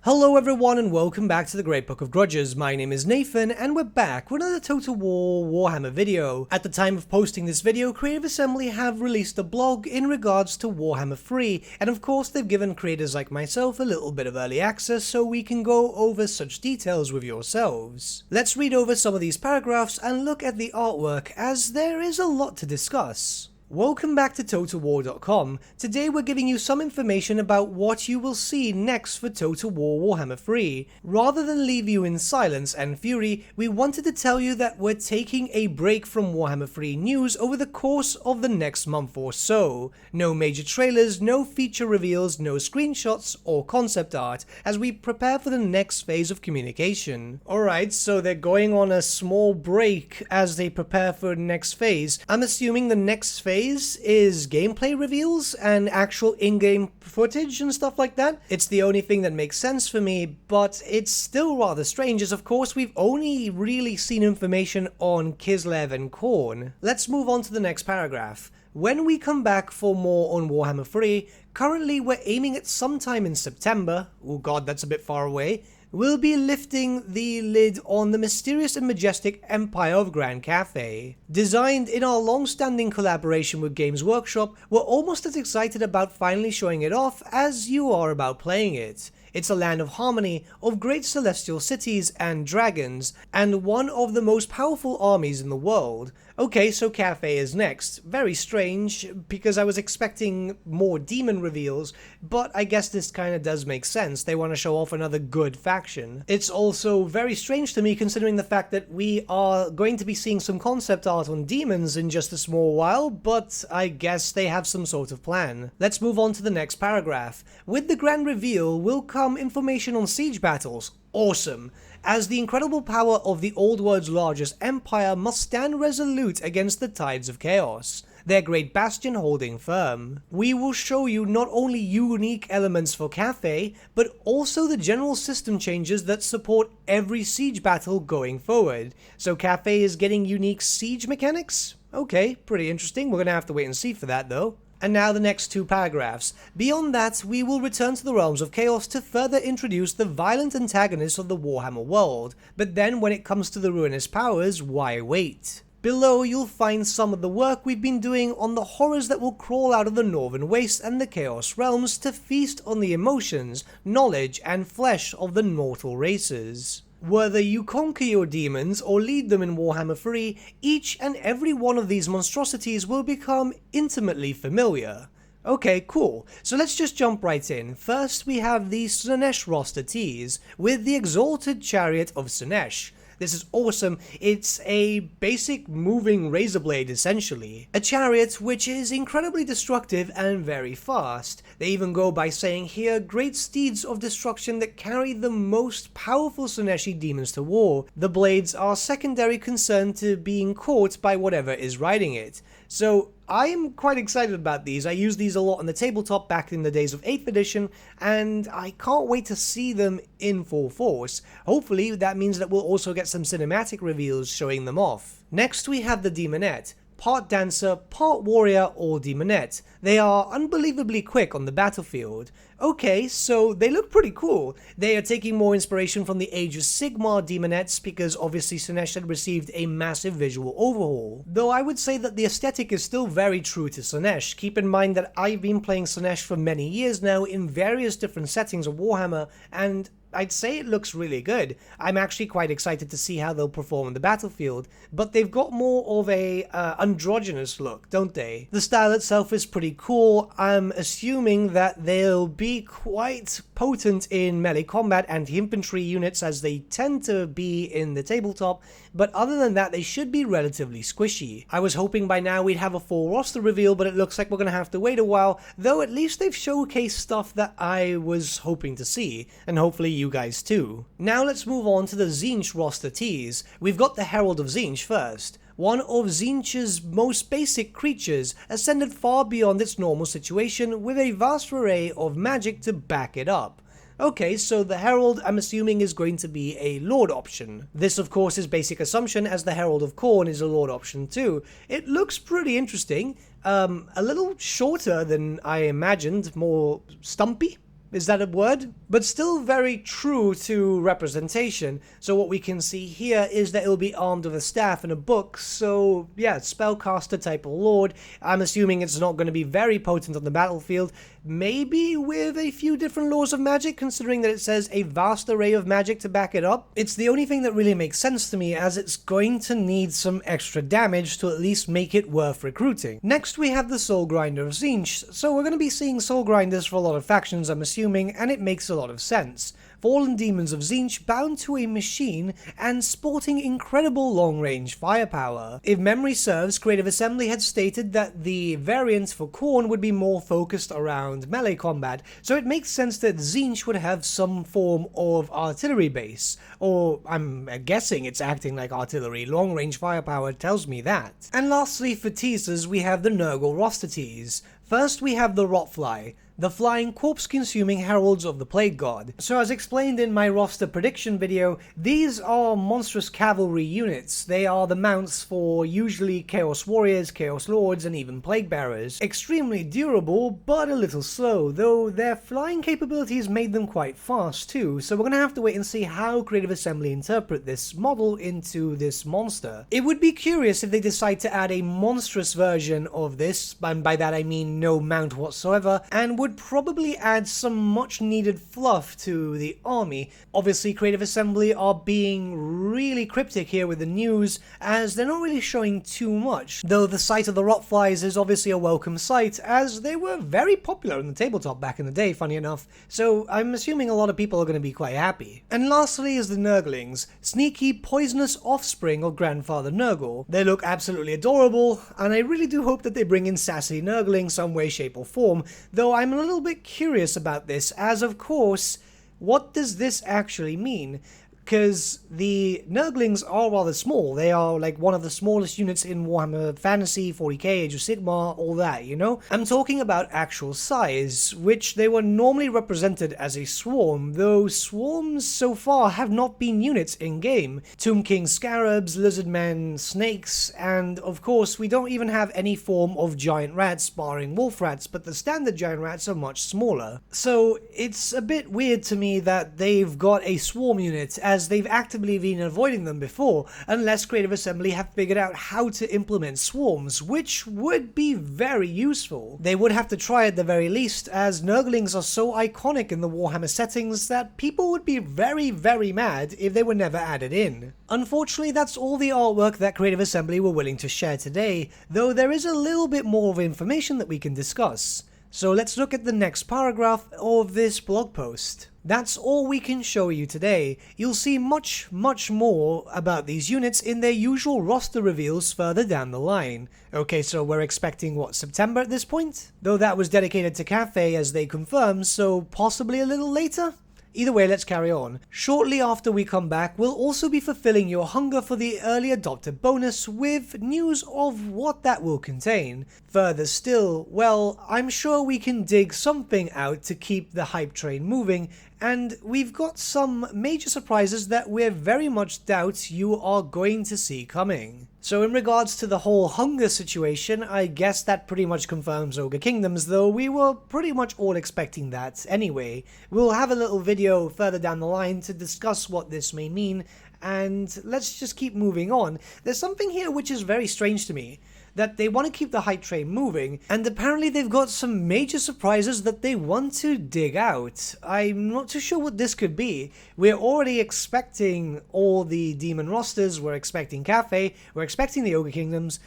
Hello everyone and welcome back to the Great Book of Grudges. My name is Nathan and we're back with another Total War Warhammer video. At the time of posting this video, Creative Assembly have released a blog in regards to Warhammer 3, and of course they've given creators like myself a little bit of early access so we can go over such details with yourselves. Let's read over some of these paragraphs and look at the artwork as there is a lot to discuss. Welcome back to TotalWar.com. Today we're giving you some information about what you will see next for Total War Warhammer 3. Rather than leave you in silence and fury, we wanted to tell you that we're taking a break from Warhammer 3 news over the course of the next month or so. No major trailers, no feature reveals, no screenshots or concept art as we prepare for the next phase of communication. Alright, so they're going on a small break as they prepare for the next phase. I'm assuming the next phase is gameplay reveals and actual in-game footage and stuff like that. It's the only thing that makes sense for me, but it's still rather strange as of course we've only really seen information on Kislev and Khorne. Let's move on to the next paragraph. When we come back for more on Warhammer 3, currently we're aiming at sometime in September, oh god that's a bit far away, we'll be lifting the lid on the mysterious and majestic Empire of Grand Cathay. Designed in our long-standing collaboration with Games Workshop, we're almost as excited about finally showing it off as you are about playing it. It's a land of harmony, of great celestial cities and dragons, and one of the most powerful armies in the world. Okay, so Cathay is next. Very strange, because I was expecting more demon reveals, but I guess this kinda does make sense. They want to show off another good faction. It's also very strange to me considering the fact that we are going to be seeing some concept art on demons in just a small while, but I guess they have some sort of plan. Let's move on to the next paragraph. With the grand reveal will come information on siege battles. Awesome! As the incredible power of the old world's largest empire must stand resolute against the tides of chaos, their great bastion holding firm. We will show you not only unique elements for Cathay, but also the general system changes that support every siege battle going forward. So Cathay is getting unique siege mechanics? Okay, pretty interesting. We're gonna have to wait and see for that though. And now the next two paragraphs. Beyond that, we will return to the realms of chaos to further introduce the violent antagonists of the Warhammer world, but then when it comes to the ruinous powers, why wait? Below you'll find some of the work we've been doing on the horrors that will crawl out of the Northern Waste and the Chaos Realms to feast on the emotions, knowledge and flesh of the mortal races. Whether you conquer your demons or lead them in Warhammer 3, each and every one of these monstrosities will become intimately familiar. Okay, cool. So let's just jump right in. First we have the Slaanesh roster tease, with the Exalted Chariot of Slaanesh. This is awesome. It's a basic moving razor blade essentially. A chariot which is incredibly destructive and very fast. They even go by saying here, great steeds of destruction that carry the most powerful Slaaneshi demons to war. The blades are secondary concern to being caught by whatever is riding it. So I am quite excited about these. I used these a lot on the tabletop back in the days of 8th edition, and I can't wait to see them in full force. Hopefully that means that we'll also get some cinematic reveals showing them off. Next we have the Demonette. Part dancer, part warrior, or demonette. They are unbelievably quick on the battlefield. Okay, so they look pretty cool. They are taking more inspiration from the Age of Sigmar demonettes because obviously Slaanesh had received a massive visual overhaul. Though I would say that the aesthetic is still very true to Slaanesh. Keep in mind that I've been playing Slaanesh for many years now in various different settings of Warhammer, and I'd say it looks really good. I'm actually quite excited to see how they'll perform on the battlefield, but they've got more of a androgynous look, don't they? The style itself is pretty cool. I'm assuming that they'll be quite potent in melee combat and infantry units as they tend to be in the tabletop, but other than that they should be relatively squishy. I was hoping by now we'd have a full roster reveal, but it looks like we're gonna have to wait a while, though at least they've showcased stuff that I was hoping to see, and hopefully you guys too. Now let's move on to the Tzeentch roster tease. We've got the Herald of Tzeentch first. One of Tzeentch's most basic creatures, ascended far beyond its normal situation with a vast array of magic to back it up. Okay, so the Herald, I'm assuming, is going to be a Lord option. This, of course, is basic assumption, as the Herald of Khorne is a Lord option too. It looks pretty interesting. A little shorter than I imagined, more stumpy. Is that a word? But still very true to representation. So what we can see here is that it'll be armed with a staff and a book. So yeah, spellcaster type of lord. I'm assuming it's not going to be very potent on the battlefield. Maybe with a few different laws of magic, considering that it says a vast array of magic to back it up. It's the only thing that really makes sense to me, as it's going to need some extra damage to at least make it worth recruiting. Next we have the Soul Grinder of Tzeentch. So we're going to be seeing Soul Grinders for a lot of factions, I'm assuming, and it makes a lot of sense. Fallen demons of Tzeentch bound to a machine and sporting incredible long-range firepower. If memory serves, Creative Assembly had stated that the variant for Khorne would be more focused around melee combat, so it makes sense that Tzeentch would have some form of artillery base, or I'm guessing it's acting like artillery. Long-range firepower tells me that. And lastly, for teasers, we have the Nurgle roster tease. First we have the Rotfly, the flying corpse-consuming heralds of the Plague God. So as explained in my roster prediction video, these are monstrous cavalry units. They are the mounts for usually Chaos Warriors, Chaos Lords, and even Plague Bearers. Extremely durable, but a little slow, though their flying capabilities made them quite fast too, so we're gonna have to wait and see how Creative Assembly interpret this model into this monster. It would be curious if they decide to add a monstrous version of this, and by that I mean no mount whatsoever, and would probably add some much needed fluff to the army. Obviously Creative Assembly are being really cryptic here with the news, as they're not really showing too much, though the sight of the Rotflies is obviously a welcome sight, as they were very popular in the tabletop back in the day, funny enough, so I'm assuming a lot of people are going to be quite happy. And lastly is the Nurglings, sneaky poisonous offspring of Grandfather Nurgle. They look absolutely adorable, and I really do hope that they bring in sassy Nurgling some way, shape or form, though I'm a little bit curious about this, as of course, what does this actually mean? Because the Nurglings are rather small. They are like one of the smallest units in Warhammer Fantasy, 40k, Age of Sigmar, all that, you know? I'm talking about actual size, which they were normally represented as a swarm, though swarms so far have not been units in-game. Tomb King Scarabs, Lizardmen, Snakes, and of course we don't even have any form of giant rats barring wolf rats, but the standard giant rats are much smaller. So it's a bit weird to me that they've got a swarm unit, as they've actively been avoiding them before, unless Creative Assembly have figured out how to implement swarms, which would be very useful. They would have to try at the very least, as Nurglings are so iconic in the Warhammer settings that people would be very, very mad if they were never added in. Unfortunately, that's all the artwork that Creative Assembly were willing to share today, though there is a little bit more of information that we can discuss. So let's look at the next paragraph of this blog post. That's all we can show you today. You'll see much more about these units in their usual roster reveals further down the line. Okay, so we're expecting what, September at this point? Though that was dedicated to Cathay as they confirmed, so possibly a little later? Either way, let's carry on. Shortly after we come back, we'll also be fulfilling your hunger for the early adopter bonus with news of what that will contain. Further still, well, I'm sure we can dig something out to keep the hype train moving, and we've got some major surprises that we very much doubt you are going to see coming. So in regards to the whole hunger situation, I guess that pretty much confirms Ogre Kingdoms, though we were pretty much all expecting that anyway. We'll have a little video further down the line to discuss what this may mean, and let's just keep moving on. There's something here which is very strange to me, that they want to keep the hype train moving, and apparently they've got some major surprises that they want to dig out. I'm not too sure what this could be. We're already expecting all the demon rosters, we're expecting Cathay, we're expecting the Ogre Kingdoms.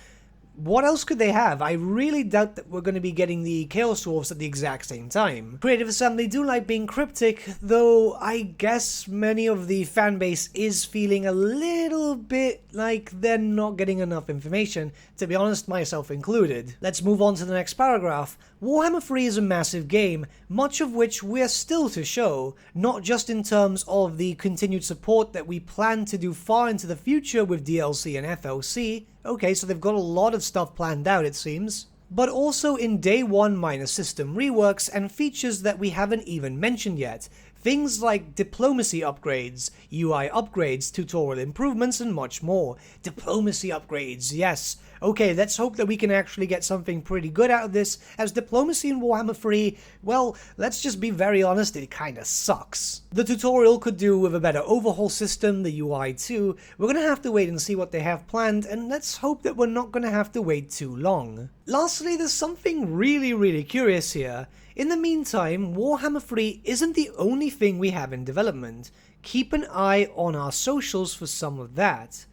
What else could they have? I really doubt that we're going to be getting the Chaos Dwarfs at the exact same time. Creative Assembly do like being cryptic, though I guess many of the fanbase is feeling a little bit like they're not getting enough information, to be honest, myself included. Let's move on to the next paragraph. Warhammer 3 is a massive game, much of which we're still to show, not just in terms of the continued support that we plan to do far into the future with DLC and FLC. Okay, so they've got a lot of stuff planned out, it seems. But also in day one minor system reworks and features that we haven't even mentioned yet. Things like diplomacy upgrades, UI upgrades, tutorial improvements, and much more. Diplomacy upgrades, yes. Okay, let's hope that we can actually get something pretty good out of this, as diplomacy in Warhammer 3, well, let's just be very honest, it kinda sucks. The tutorial could do with a better overhaul system, the UI too. We're gonna have to wait and see what they have planned, and let's hope that we're not gonna have to wait too long. Lastly, there's something really curious here. In the meantime, Warhammer 3 isn't the only thing we have in development. Keep an eye on our socials for some of that.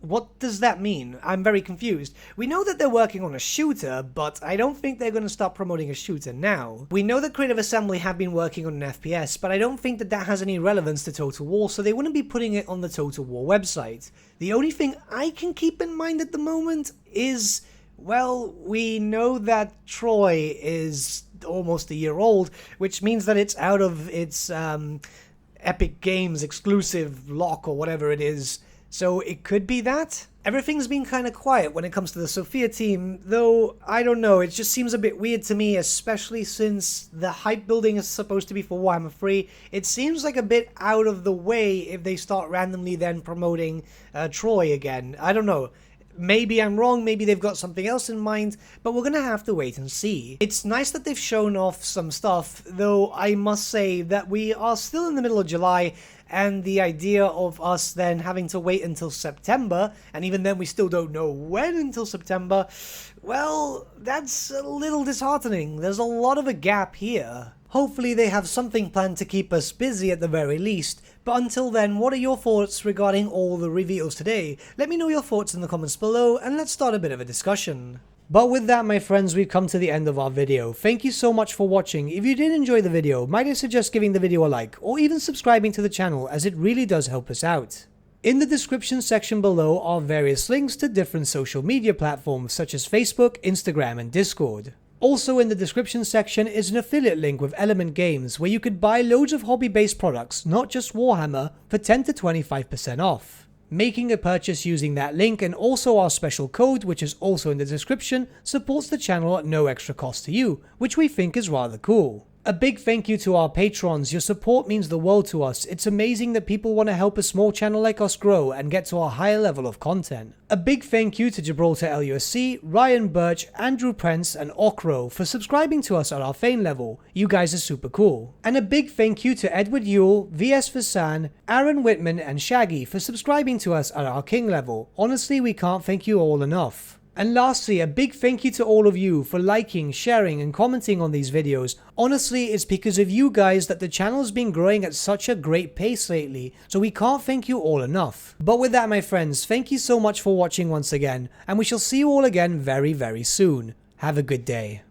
What does that mean? I'm very confused. We know that they're working on a shooter, but I don't think they're going to start promoting a shooter now. We know that Creative Assembly have been working on an FPS, but I don't think that that has any relevance to Total War, so they wouldn't be putting it on the Total War website. The only thing I can keep in mind at the moment is, well, we know that Troy is almost a year old, which means that it's out of its Epic Games exclusive lock or whatever it is. So it could be that? Everything's been kind of quiet when it comes to the Sophia team, though, I don't know, it just seems a bit weird to me, especially since the hype building is supposed to be for Warhammer 3. It seems like a bit out of the way if they start randomly then promoting Troy again. I don't know. Maybe I'm wrong, maybe they've got something else in mind, but we're gonna have to wait and see. It's nice that they've shown off some stuff, though I must say that we are still in the middle of July, and the idea of us then having to wait until September, and even then we still don't know when until September, well, that's a little disheartening. There's a lot of a gap here. Hopefully they have something planned to keep us busy at the very least, but until then, what are your thoughts regarding all the reveals today? Let me know your thoughts in the comments below, and let's start a bit of a discussion. But with that, my friends, we've come to the end of our video. Thank you so much for watching. If you did enjoy the video, might I suggest giving the video a like, or even subscribing to the channel, as it really does help us out. In the description section below are various links to different social media platforms such as Facebook, Instagram, and Discord. Also in the description section is an affiliate link with Element Games where you could buy loads of hobby-based products, not just Warhammer, for 10 to 25% off. Making a purchase using that link and also our special code, which is also in the description, supports the channel at no extra cost to you, which we think is rather cool. A big thank you to our patrons. Your support means the world to us. It's amazing that people want to help a small channel like us grow and get to a higher level of content. A big thank you to Gibraltar LUSC, Ryan Bertsche, Andrew Prince, and Okro for subscribing to us at our Fane level. You guys are super cool. And a big thank you to Edward Yule, VS Vasan, Aaron Whitman, and Shaggy for subscribing to us at our King level. Honestly, we can't thank you all enough. And lastly, a big thank you to all of you for liking, sharing, and commenting on these videos. Honestly, it's because of you guys that the channel's been growing at such a great pace lately, so we can't thank you all enough. But with that, my friends, thank you so much for watching once again, and we shall see you all again very soon. Have a good day.